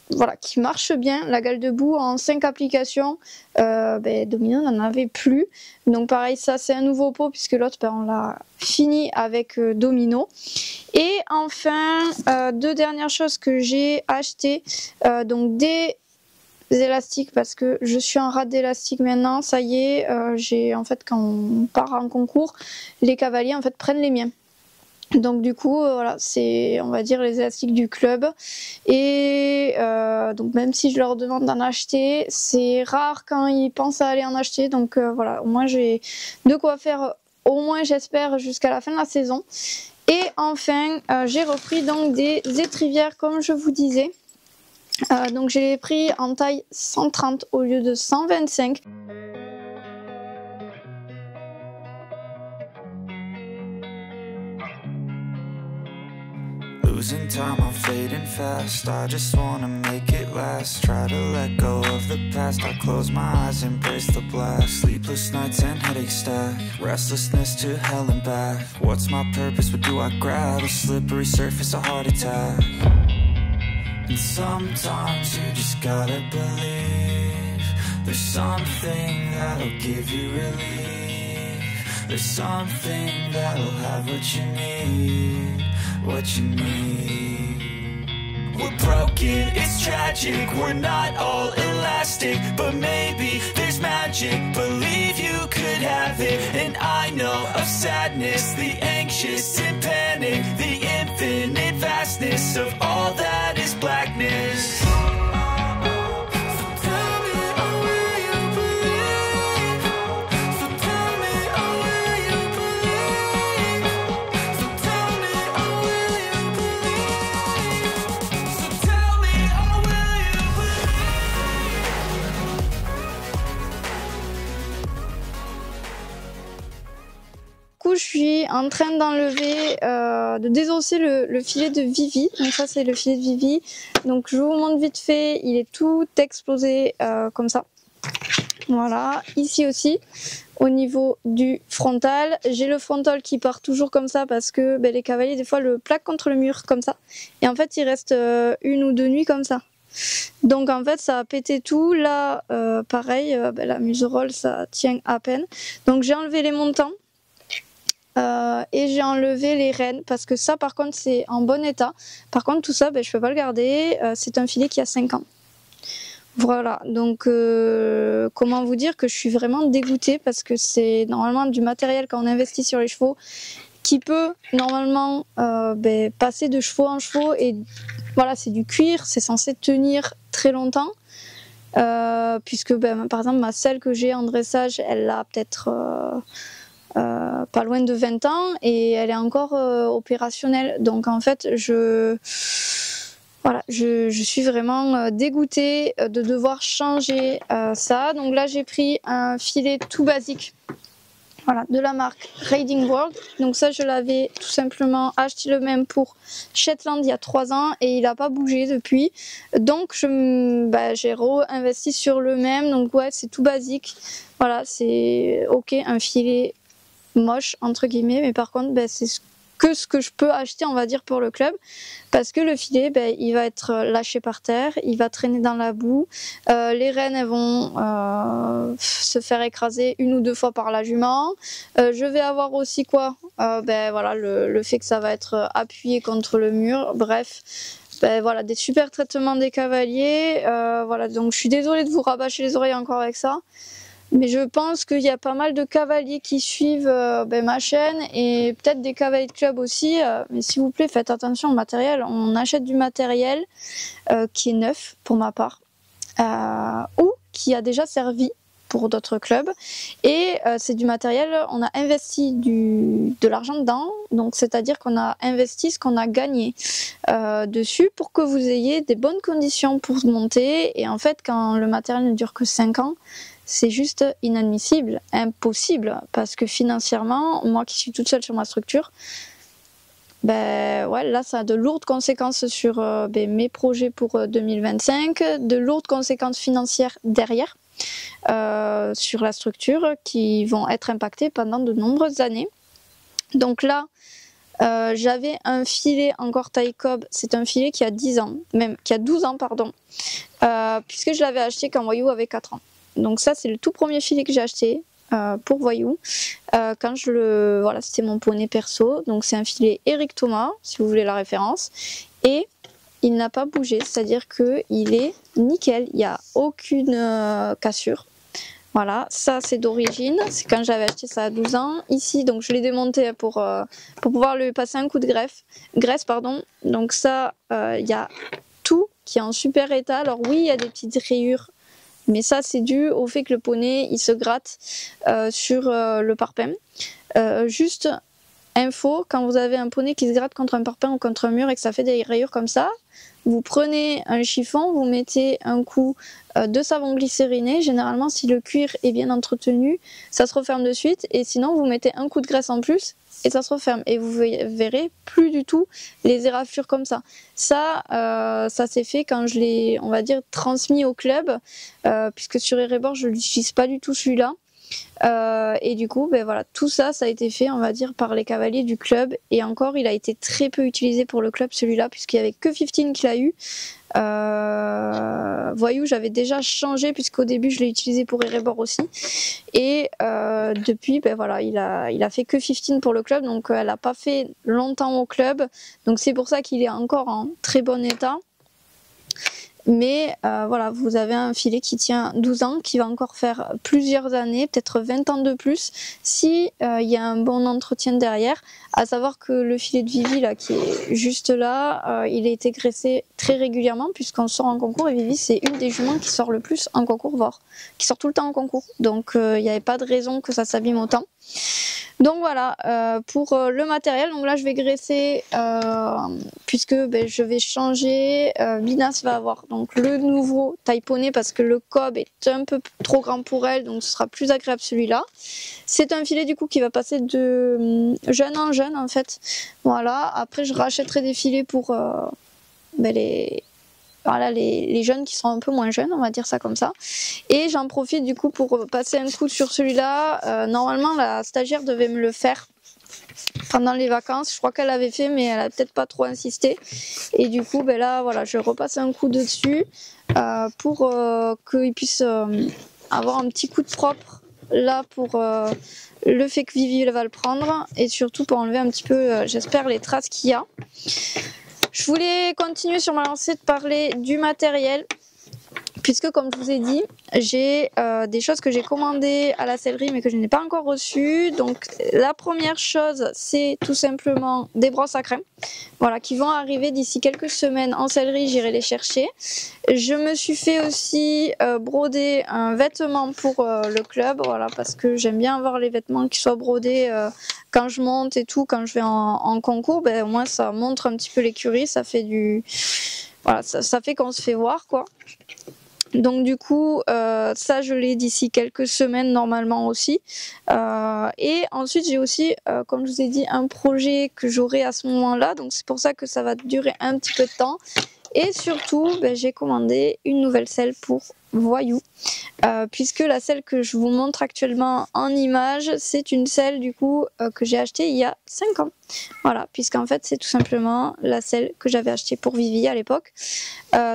voilà, qui marche bien. La gale de boue en 5 applications, Domino n'en avait plus, donc pareil, ça c'est un nouveau pot puisque l'autre on l'a fini avec Domino. Et enfin 2 dernières choses que j'ai acheté, donc des élastiques parce que je suis en rate d'élastique maintenant, ça y est, j'ai en fait quand on part en concours, les cavaliers en fait prennent les miens. Donc du coup voilà, c'est on va dire les élastiques du club et donc même si je leur demande d'en acheter, c'est rare quand ils pensent à aller en acheter, donc voilà, au moins j'ai de quoi faire, au moins j'espère jusqu'à la fin de la saison. Et enfin j'ai repris donc des étrivières comme je vous disais, donc je l'ai pris en taille 130 au lieu de 125. Losing time, I'm fading fast. I just wanna make it last. Try to let go of the past. I close my eyes, embrace the blast. Sleepless nights and headaches stack. Restlessness to hell and back. What's my purpose? What do I grab? A slippery surface, a heart attack. And sometimes you just gotta believe there's something that'll give you relief. There's something that'll have what you need. What you need. We're broken, it's tragic. We're not all elastic, but maybe there's magic. Believe you could have it. And I know of sadness, the anxious and panic, the infinite vastness of all that is blackness. Je suis en train d'enlever, de désosser le filet de Vivi. Donc ça c'est le filet de Vivi. Donc je vous montre vite fait, il est tout explosé comme ça. Voilà, ici aussi au niveau du frontal. J'ai le frontal qui part toujours comme ça parce que les cavaliers des fois le plaquent contre le mur comme ça. Et en fait il reste 1 ou 2 nuits comme ça. Donc en fait ça a pété tout. Là pareil, la muserolle ça tient à peine. Donc j'ai enlevé les montants. Et j'ai enlevé les rênes parce que ça par contre c'est en bon état. Par contre tout ça je peux pas le garder, c'est un filet qui a 5 ans. Voilà, donc comment vous dire que je suis vraiment dégoûtée parce que c'est normalement du matériel quand on investit sur les chevaux qui peut normalement passer de chevaux en chevaux, et voilà, c'est du cuir, c'est censé tenir très longtemps, puisque par exemple ma selle que j'ai en dressage, elle a peut-être pas loin de 20 ans et elle est encore opérationnelle. Donc en fait je suis vraiment dégoûtée de devoir changer ça. Donc là j'ai pris un filet tout basique, voilà, de la marque Riding World. Donc ça je l'avais tout simplement acheté le même pour Shetland il y a 3 ans et il n'a pas bougé depuis. Donc j'ai réinvesti sur le même. Donc ouais, c'est tout basique. Voilà, c'est ok, un filet moche entre guillemets, mais par contre c'est ce que je peux acheter, on va dire, pour le club, parce que le filet il va être lâché par terre, il va traîner dans la boue, les rênes elles vont se faire écraser 1 ou 2 fois par la jument, je vais avoir aussi quoi, voilà, le fait que ça va être appuyé contre le mur, bref. Voilà, des super traitements des cavaliers, voilà, donc je suis désolée de vous rabâcher les oreilles encore avec ça. Mais je pense qu'il y a pas mal de cavaliers qui suivent ma chaîne et peut-être des cavaliers de club aussi. Mais s'il vous plaît, faites attention au matériel. On achète du matériel qui est neuf pour ma part ou qui a déjà servi pour d'autres clubs. Et c'est du matériel, on a investi de l'argent dedans. Donc c'est-à-dire qu'on a investi ce qu'on a gagné dessus pour que vous ayez des bonnes conditions pour monter. Et en fait, quand le matériel ne dure que 5 ans, c'est juste inadmissible, impossible, parce que financièrement, moi qui suis toute seule sur ma structure, ouais, là ça a de lourdes conséquences sur mes projets pour 2025, de lourdes conséquences financières derrière sur la structure qui vont être impactées pendant de nombreuses années. Donc là, j'avais un filet encore taille cob, c'est un filet qui a 10 ans, même qui a 12 ans pardon, puisque je l'avais acheté quand Voyou avait 4 ans. Donc ça c'est le tout premier filet que j'ai acheté pour Voyou, quand voilà, c'était mon poney perso. Donc c'est un filet Eric Thomas si vous voulez la référence, et il n'a pas bougé, c'est-à-dire que il est nickel, il n'y a aucune cassure. Voilà, ça c'est d'origine, c'est quand j'avais acheté ça à 12 ans. Ici, donc je l'ai démonté pour pouvoir lui passer un coup de graisse. Donc ça, il y a tout qui est en super état. Alors oui, il y a des petites rayures, mais ça c'est dû au fait que le poney il se gratte sur le parpaing. Juste info, quand vous avez un poney qui se gratte contre un parpaing ou contre un mur et que ça fait des rayures comme ça, vous prenez un chiffon, vous mettez un coup de savon glycériné. Généralement, si le cuir est bien entretenu, ça se referme de suite. Et sinon, vous mettez un coup de graisse en plus et ça se referme. Et vous verrez plus du tout les éraflures comme ça. Ça s'est fait quand je l'ai, on va dire, transmis au club, puisque sur Erebor, je n'utilise pas du tout celui-là. Et du coup, voilà, tout ça, ça a été fait, on va dire, par les cavaliers du club. Et encore, il a été très peu utilisé pour le club, celui-là, puisqu'il n'y avait que 15 qu'il a eu. Voyou, j'avais déjà changé, puisqu'au début, je l'ai utilisé pour Erebor aussi. Et depuis, voilà, il a fait que 15 pour le club, donc elle n'a pas fait longtemps au club. Donc c'est pour ça qu'il est encore en très bon état. Mais voilà, vous avez un filet qui tient 12 ans, qui va encore faire plusieurs années, peut-être 20 ans de plus, si il y a un bon entretien derrière. À savoir que le filet de Vivi, là, qui est juste là, il a été graissé très régulièrement, puisqu'on sort en concours, et Vivi, c'est une des juments qui sort le plus en concours, voire qui sort tout le temps en concours. Donc il n'y avait pas de raison que ça s'abîme autant. Donc voilà, pour le matériel, donc là je vais graisser puisque je vais changer. Binas va avoir donc le nouveau taille poney parce que le cob est un peu trop grand pour elle, donc ce sera plus agréable celui-là. C'est un filet du coup qui va passer de jeune en jeune en fait. Voilà, après je rachèterai des filets pour les jeunes qui seront un peu moins jeunes, on va dire ça comme ça. Et j'en profite du coup pour passer un coup sur celui-là. Normalement la stagiaire devait me le faire pendant les vacances, je crois qu'elle l'avait fait mais elle a peut-être pas trop insisté. Et du coup là voilà, je repasse un coup dessus pour qu'il puisse avoir un petit coup de propre là pour le fait que Vivi va le prendre, et surtout pour enlever un petit peu, j'espère, les traces qu'il y a. Je voulais continuer sur ma lancée de parler du matériel, puisque comme je vous ai dit, j'ai des choses que j'ai commandées à la sellerie mais que je n'ai pas encore reçues. Donc la première chose, c'est tout simplement des brosses à crème, voilà, qui vont arriver d'ici quelques semaines en sellerie, j'irai les chercher. Je me suis fait aussi broder un vêtement pour le club, voilà, parce que j'aime bien avoir les vêtements qui soient brodés quand je monte et tout, quand je vais en concours, ben, au moins ça montre un petit peu l'écurie, ça fait du... Voilà, ça fait qu'on se fait voir, quoi. Donc du coup, ça je l'ai d'ici quelques semaines normalement aussi. Et ensuite j'ai aussi, comme je vous ai dit, un projet que j'aurai à ce moment-là. Donc c'est pour ça que ça va durer un petit peu de temps. Et surtout, j'ai commandé une nouvelle selle pour Voyou, puisque la selle que je vous montre actuellement en image, c'est une selle du coup que j'ai achetée il y a 5 ans. Voilà, puisqu'en fait c'est tout simplement la selle que j'avais achetée pour Vivi à l'époque.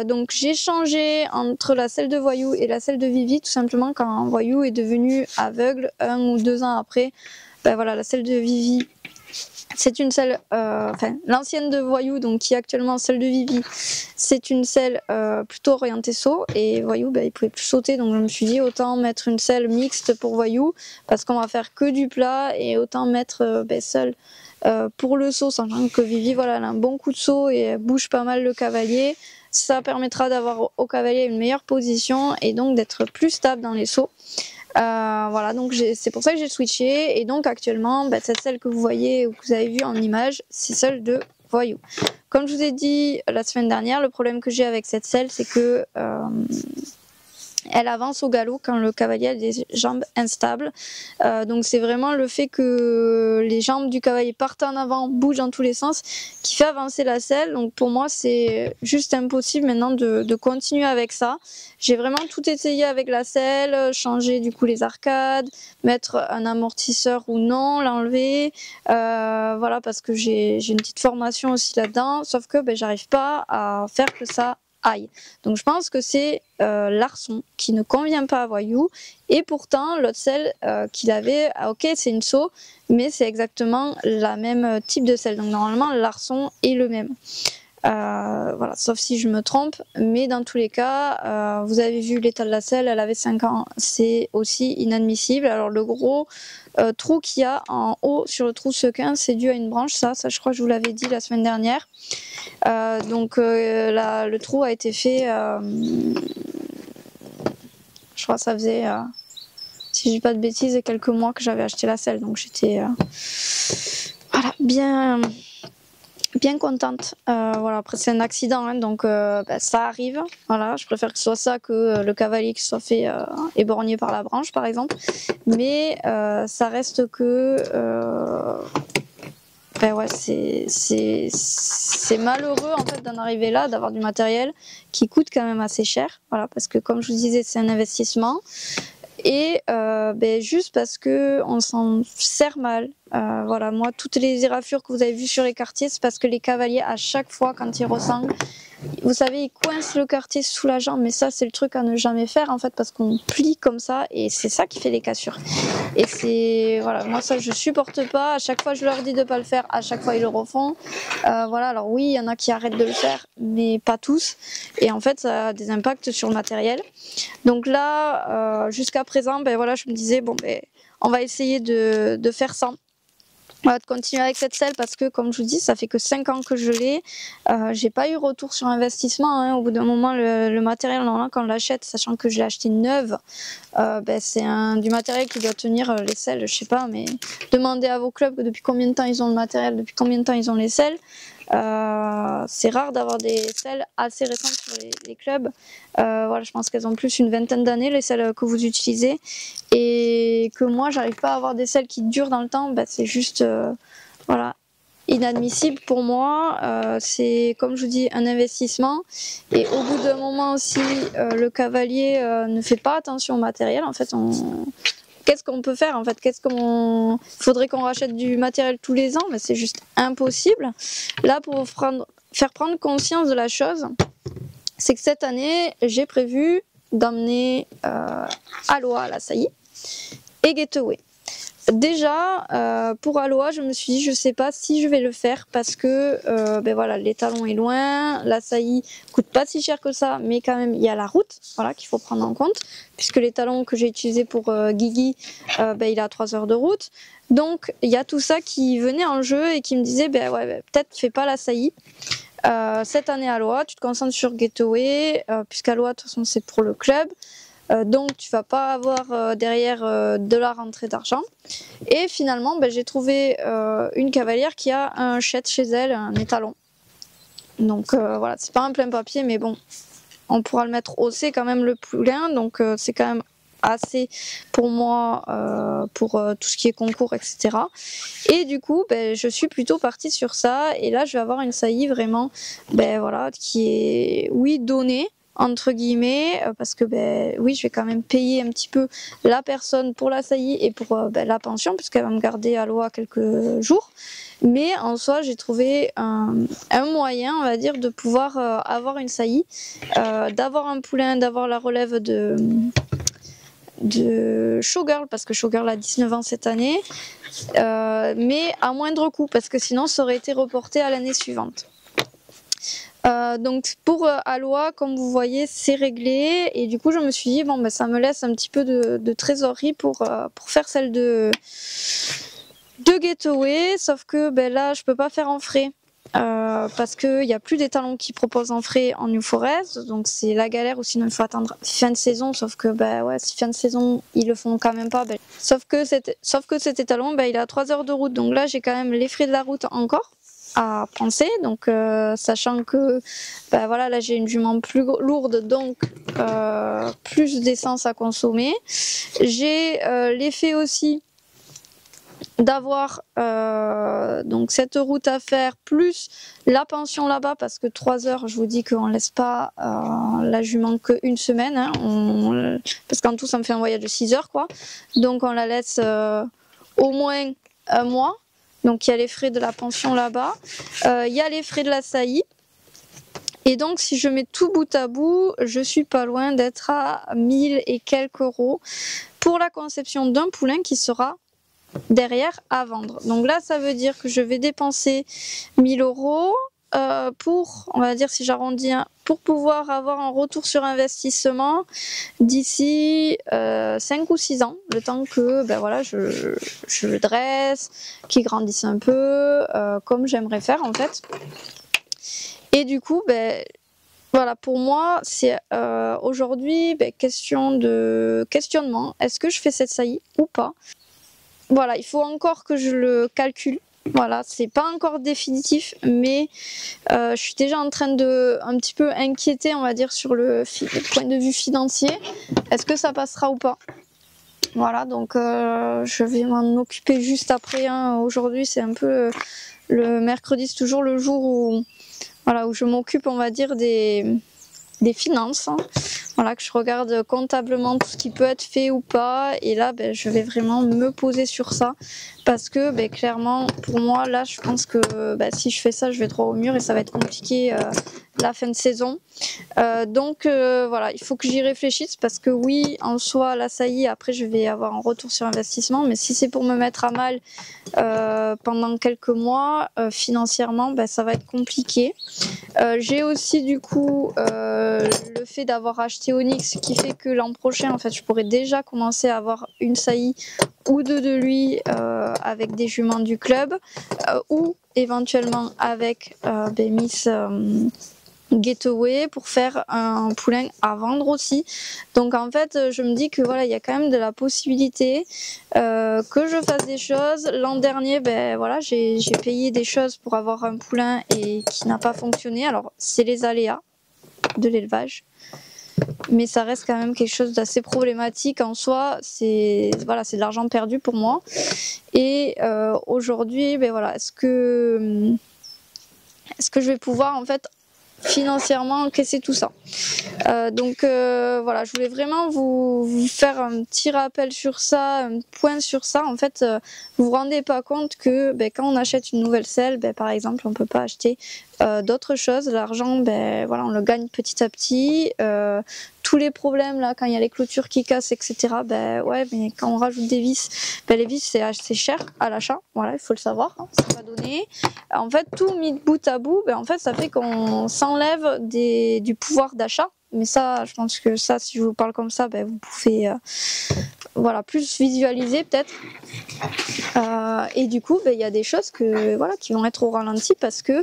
Donc j'ai changé entre la selle de Voyou et la selle de Vivi, tout simplement quand Voyou est devenu aveugle 1 ou 2 ans après. Voilà, la selle de Vivi, c'est une selle, l'ancienne de Voyou, donc qui est actuellement celle de Vivi, c'est une selle plutôt orientée saut, et Voyou, il pouvait plus sauter, donc je me suis dit autant mettre une selle mixte pour Voyou, parce qu'on va faire que du plat, et autant mettre seule pour le saut, sachant que Vivi, voilà, elle a un bon coup de saut et elle bouge pas mal le cavalier. Ça permettra d'avoir au cavalier une meilleure position et donc d'être plus stable dans les sauts. Voilà, donc c'est pour ça que j'ai switché, et donc actuellement cette selle que vous voyez ou que vous avez vue en image, c'est celle de Voyou. Comme je vous ai dit la semaine dernière, le problème que j'ai avec cette selle, c'est que elle avance au galop quand le cavalier a des jambes instables. Donc c'est vraiment le fait que les jambes du cavalier partent en avant, bougent dans tous les sens, qui fait avancer la selle. Donc pour moi c'est juste impossible maintenant de continuer avec ça. J'ai vraiment tout essayé avec la selle, changer du coup les arcades, mettre un amortisseur ou non, l'enlever. Voilà, parce que j'ai une petite formation aussi là-dedans, sauf que j'arrive pas à faire que ça aille. Donc je pense que c'est l'arçon qui ne convient pas à Voyou, et pourtant l'autre selle qu'il avait, ok c'est une saut, mais c'est exactement la même type de selle, donc normalement l'arçon est le même. Voilà, sauf si je me trompe, mais dans tous les cas, vous avez vu l'état de la selle, elle avait 5 ans, c'est aussi inadmissible. Alors le gros trou qu'il y a en haut sur le trou sequin, c'est dû à une branche, ça je crois que je vous l'avais dit la semaine dernière. Donc là, le trou a été fait, je crois que ça faisait, si je dis pas de bêtises, quelques mois que j'avais acheté la selle, donc j'étais voilà, bien contente. Voilà, après c'est un accident, hein, donc ça arrive. Voilà, je préfère que ce soit ça que le cavalier qui soit fait éborgné par la branche par exemple, mais ça reste que ouais, c'est malheureux en fait d'en arriver là, d'avoir du matériel qui coûte quand même assez cher. Voilà, parce que comme je vous disais, c'est un investissement. Et juste parce que on s'en sert mal. Voilà, moi toutes les éraflures que vous avez vues sur les quartiers, c'est parce que les cavaliers à chaque fois quand ils ressanglent, vous savez, ils coincent le quartier sous la jambe, mais ça c'est le truc à ne jamais faire en fait, parce qu'on plie comme ça et c'est ça qui fait les cassures. Et c'est, voilà, moi ça je supporte pas. À chaque fois je leur dis de pas le faire, à chaque fois ils le refont. Voilà, alors oui, il y en a qui arrêtent de le faire, mais pas tous. Et en fait ça a des impacts sur le matériel. Donc là, jusqu'à présent, voilà, je me disais on va essayer de faire ça. Voilà, de continuer avec cette selle, parce que comme je vous dis, ça fait que 5 ans que je l'ai. J'ai pas eu retour sur investissement, hein. Au bout d'un moment, le matériel, normalement, quand on l'achète, sachant que je l'ai acheté neuve, c'est du matériel qui doit tenir les selles, je sais pas, mais demandez à vos clubs depuis combien de temps ils ont le matériel, depuis combien de temps ils ont les selles. C'est rare d'avoir des selles assez récentes sur les clubs. Voilà, je pense qu'elles ont plus une vingtaine d'années, les selles que vous utilisez, et que moi j'arrive pas à avoir des selles qui durent dans le temps. C'est juste voilà, inadmissible pour moi. C'est, comme je vous dis, un investissement, et au bout d'un moment aussi le cavalier ne fait pas attention au matériel. En fait, qu'est-ce qu'on peut faire en fait? Faudrait qu'on rachète du matériel tous les ans, mais c'est juste impossible. Là, pour faire prendre conscience de la chose, c'est que cette année, j'ai prévu d'emmener Aloha à la saillie et Gateway. Déjà, pour Aloha, je me suis dit, je sais pas si je vais le faire parce que ben voilà, l'étalon est loin, la saillie coûte pas si cher que ça, mais quand même il y a la route, voilà, qu'il faut prendre en compte, puisque l'étalon que j'ai utilisé pour Guigui, ben, il a 3 heures de route. Donc il y a tout ça qui venait en jeu et qui me disait, ben ouais, ben, peut-être fais pas la saillie. Cette année Aloha, tu te concentres sur Getaway, puisqu'Aloha de toute façon c'est pour le club. Donc tu vas pas avoir derrière de la rentrée d'argent. Et finalement ben, j'ai trouvé une cavalière qui a un shed chez elle, un étalon. Donc voilà, c'est pas un plein papier, mais bon, on pourra le mettre au C quand même le poulain, donc c'est quand même assez pour moi pour tout ce qui est concours, etc. Et du coup ben, je suis plutôt partie sur ça, et là je vais avoir une saillie vraiment ben, voilà, qui est oui donnée entre guillemets, parce que ben oui, je vais quand même payer un petit peu la personne pour la saillie et pour ben, la pension, puisqu'elle va me garder à Aloha quelques jours. Mais en soi, j'ai trouvé un moyen, on va dire, de pouvoir avoir une saillie, d'avoir un poulain, d'avoir la relève de Showgirl, parce que Showgirl a 19 ans cette année, mais à moindre coût, parce que sinon ça aurait été reporté à l'année suivante. Donc pour Aloha, comme vous voyez, c'est réglé, et du coup je me suis dit bon ben ça me laisse un petit peu de trésorerie pour faire celle de Getaway, sauf que ben là je peux pas faire en frais. Parce qu'il n'y a plus d'étalons qui proposent en frais en New Forest, donc c'est la galère, ou sinon il faut attendre fin de saison, sauf que ben ouais, si fin de saison ils le font quand même pas, ben, sauf que cet étalon ben, il a 3 heures de route, donc là j'ai quand même les frais de la route encore à penser, donc sachant que ben voilà, là j'ai une jument plus lourde, donc plus d'essence à consommer. J'ai l'effet aussi d'avoir donc cette route à faire plus la pension là-bas, parce que 3 heures, je vous dis qu'on laisse pas la jument qu'une semaine, hein, parce qu'en tout ça me fait un voyage de 6 heures quoi, donc on la laisse au moins un mois. Donc il y a les frais de la pension là-bas, il y a les frais de la saillie, et donc si je mets tout bout à bout, je suis pas loin d'être à 1000 et quelques euros pour la conception d'un poulain qui sera derrière à vendre. Donc là ça veut dire que je vais dépenser 1000 euros pour, on va dire si j'arrondis, pour pouvoir avoir un retour sur investissement d'ici 5 ou 6 ans, le temps que ben voilà, je le dresse, qu'il grandisse un peu, comme j'aimerais faire en fait. Et du coup ben voilà, pour moi c'est aujourd'hui question de questionnement, est-ce que je fais cette saillie ou pas? Voilà, il faut encore que je le calcule. Voilà, c'est pas encore définitif, mais je suis déjà en train de un petit peu inquiéter, on va dire, sur le point de vue financier. Est-ce que ça passera ou pas? Voilà, donc je vais m'en occuper juste après. Hein. Aujourd'hui, c'est un peu le mercredi, c'est toujours le jour où, voilà, où je m'occupe, on va dire, des finances. Hein. Voilà, que je regarde comptablement tout ce qui peut être fait ou pas, et là ben, je vais vraiment me poser sur ça, parce que ben, clairement pour moi là je pense que ben, si je fais ça je vais droit au mur et ça va être compliqué la fin de saison. Donc voilà, il faut que j'y réfléchisse, parce que oui en soi la saillie après je vais avoir un retour sur investissement, mais si c'est pour me mettre à mal pendant quelques mois financièrement, ben, ça va être compliqué. J'ai aussi du coup le fait d'avoir acheté Onyx, qui fait que l'an prochain en fait je pourrais déjà commencer à avoir une saillie ou deux de lui avec des juments du club, ou éventuellement avec Miss Getaway pour faire un poulain à vendre aussi. Donc en fait je me dis que voilà, il y a quand même de la possibilité que je fasse des choses. L'an dernier ben voilà, j'ai payé des choses pour avoir un poulain et qui n'a pas fonctionné. Alors c'est les aléas de l'élevage, mais ça reste quand même quelque chose d'assez problématique en soi. C'est voilà, c'est de l'argent perdu pour moi. Et aujourd'hui ben voilà, est-ce que je vais pouvoir en fait financièrement encaisser tout ça. Donc voilà, je voulais vraiment vous faire un petit rappel sur ça, un point sur ça. En fait, vous vous rendez pas compte que quand on achète une nouvelle selle, par exemple, on peut pas acheter d'autres choses. L'argent, voilà, on le gagne petit à petit. Tous les problèmes là, quand il y a les clôtures qui cassent, etc. Ouais, mais quand on rajoute des vis, les vis c'est assez cher à l'achat. Voilà, il faut le savoir, hein, c'est pas donné. En fait, tout mis bout à bout, en fait, ça fait qu'on s'enlève du pouvoir d'achat. Mais ça, je pense que ça, si je vous parle comme ça, vous pouvez voilà, plus visualiser peut-être. Et du coup, il y a des choses qui vont être au ralenti parce que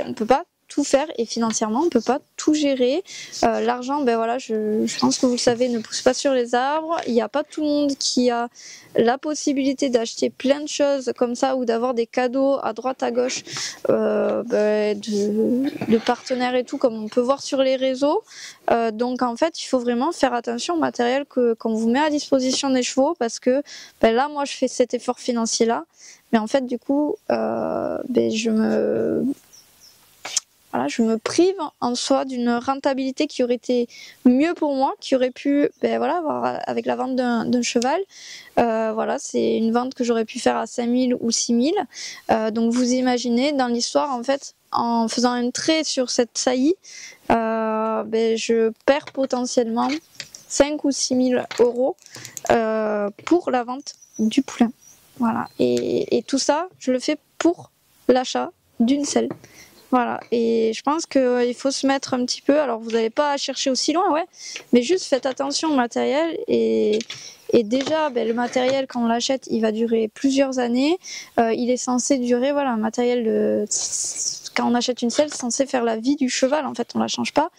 on peut pas tout faire et financièrement on peut pas tout gérer. L'argent, voilà, je pense que vous le savez, ne pousse pas sur les arbres. Il n'y a pas tout le monde qui a la possibilité d'acheter plein de choses comme ça ou d'avoir des cadeaux à droite à gauche de partenaires et tout, comme on peut voir sur les réseaux. Donc en fait, il faut vraiment faire attention au matériel qu'on vous met à disposition des chevaux, parce que là, moi, je fais cet effort financier là, mais en fait, du coup, je me prive en soi d'une rentabilité qui aurait été mieux pour moi, qui aurait pu avoir avec la vente d'un cheval. Voilà, c'est une vente que j'aurais pu faire à 5 000 ou 6 000. Donc vous imaginez, dans l'histoire, en fait, en faisant un trait sur cette saillie, je perds potentiellement 5 ou 6 000 euros pour la vente du poulain. Voilà, et tout ça, je le fais pour l'achat d'une selle. Voilà, et je pense qu'il faut se mettre un petit peu, alors vous n'avez pas à chercher aussi loin, ouais, mais juste faites attention au matériel, et déjà, le matériel, quand on l'achète, il va durer plusieurs années. Il est censé durer, voilà, un matériel, quand on achète une selle, c'est censé faire la vie du cheval, en fait, on la change pas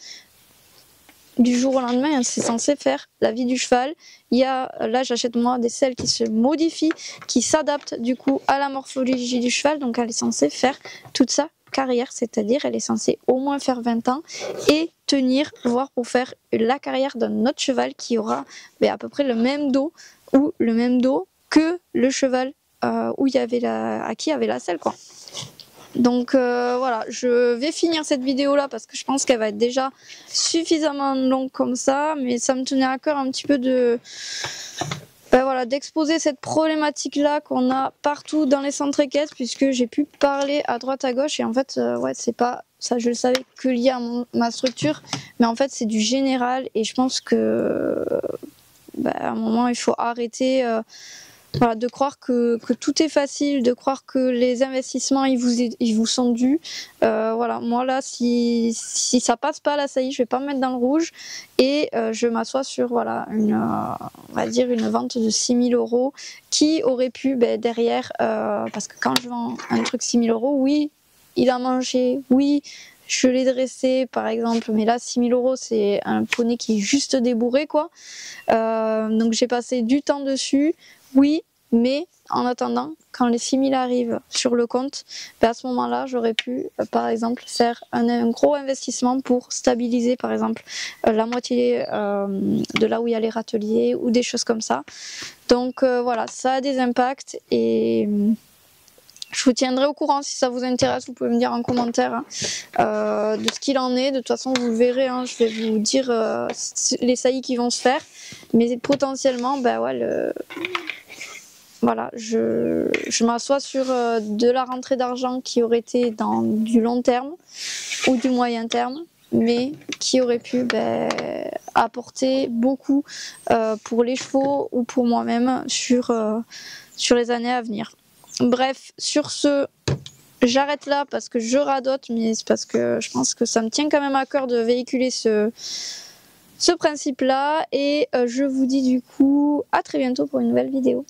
du jour au lendemain, c'est censé faire la vie du cheval. Là, j'achète moi des selles qui se modifient, qui s'adaptent du coup à la morphologie du cheval, donc elle est censée faire toute sa carrière, c'est-à-dire elle est censée au moins faire 20 ans et tenir, voire pour faire la carrière d'un autre cheval qui aura à peu près le même dos ou le même dos que le cheval à qui il y avait la selle, quoi. Donc voilà, je vais finir cette vidéo là parce que je pense qu'elle va être déjà suffisamment longue comme ça, mais ça me tenait à cœur un petit peu d'exposer cette problématique là qu'on a partout dans les centres équestres, puisque j'ai pu parler à droite à gauche, et en fait c'est pas ça, je le savais, que lié à ma structure, mais en fait c'est du général, et je pense que à un moment il faut arrêter de croire que tout est facile, de croire que les investissements ils vous sont dus. Moi là, si ça passe pas la saillie, je vais pas me mettre dans le rouge, et je m'assois sur on va dire une vente de 6 000 euros qui aurait pu derrière, parce que quand je vends un truc 6 000 euros, oui, il a mangé, oui, je l'ai dressé par exemple, mais là 6 000 euros c'est un poney qui est juste débourré, quoi. Donc j'ai passé du temps dessus. Oui, mais en attendant, quand les 6 000 arrivent sur le compte, à ce moment-là, j'aurais pu, par exemple, faire un gros investissement pour stabiliser, par exemple, la moitié de là où il y a les râteliers ou des choses comme ça. Donc voilà, ça a des impacts, et je vous tiendrai au courant si ça vous intéresse. Vous pouvez me dire en commentaire de ce qu'il en est. De toute façon, vous le verrez, hein, je vais vous dire les saillies qui vont se faire, mais potentiellement, voilà, je m'assois sur de la rentrée d'argent qui aurait été dans du long terme ou du moyen terme, mais qui aurait pu apporter beaucoup pour les chevaux ou pour moi-même sur les années à venir. Bref, sur ce, j'arrête là parce que je radote, mais c'est parce que je pense que ça me tient quand même à cœur de véhiculer ce principe-là, et je vous dis du coup à très bientôt pour une nouvelle vidéo.